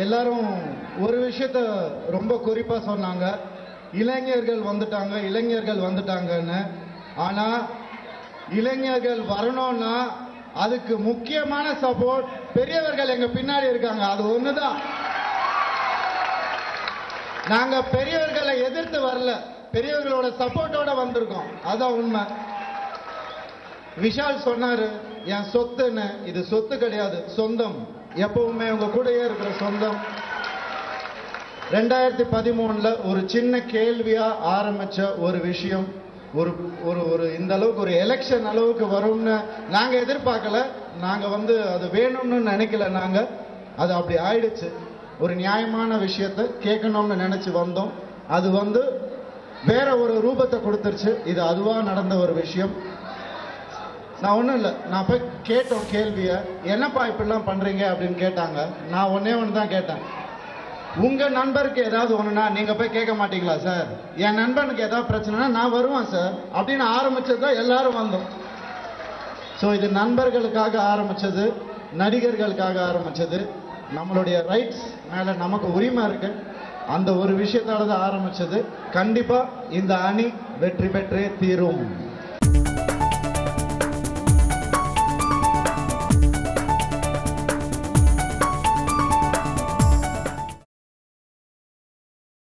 எல்லாரும் ஒரு விஷயத்த ரொம்ப குறிப்பா சொன்னாங்க, இளைஞர்கள் வந்துட்டாங்கன்னு. ஆனா இளைஞர்கள் வரணும்னா அதுக்கு முக்கியமான சப்போர்ட் பெரியவர்கள் எங்க பின்னாடி இருக்காங்க. அது ஒண்ணுதான். நாங்க பெரியவர்களை எதிர்த்து வரல, பெரியவர்களோட சப்போர்ட்டோட வந்திருக்கோம். அதான் உண்மை. விஷால் சொன்னாரு என் சொத்துன்னு. இது சொத்து கிடையாது, சொந்தம். எப்பவுமே உங்க கூடயே இருக்கிற சொந்தம். 2013 ஒரு சின்ன கேள்வியா ஆரம்பிச்ச ஒரு விஷயம் ஒரு ஒரு ஒரு இந்த அளவுக்கு ஒரு எலெக்ஷன் அளவுக்கு வரும்னு நாங்க எதிர்பார்க்கல. நாங்க அது வேணும்னு நினைக்கல. நாங்க அது அப்படி ஆயிடுச்சு. ஒரு நியாயமான விஷயத்தை கேட்கணும்னு நினைச்சு வந்தோம். அது வேற ஒரு ரூபத்தை கொடுத்துருச்சு. இது அதுவா நடந்த ஒரு விஷயம். நான் ஒன்றும் இல்லை, நான் போய் கேட்டோம் கேள்வியை, என்னப்பா இப்படிலாம் பண்றீங்க அப்படின்னு கேட்டாங்க. நான் ஒன்னே ஒன்று தான் கேட்டேன், உங்க நண்பருக்கு ஏதாவது ஒண்ணுனா நீங்க போய் கேட்க மாட்டீங்களா சார்? என் நண்பனுக்கு ஏதாவது பிரச்சனைனா நான் வருவேன் சார் அப்படின்னு ஆரம்பிச்சதுதான் எல்லாரும் வந்தோம். ஸோ இது நண்பர்களுக்காக ஆரம்பிச்சது, நடிகர்களுக்காக ஆரம்பிச்சது. நம்மளுடைய ரைட்ஸ் மேல நமக்கு உரிமை இருக்கு. அந்த ஒரு விஷயத்தால தான் ஆரம்பிச்சது. கண்டிப்பா இந்த அணி வெற்றி பெற்றே தீரும்.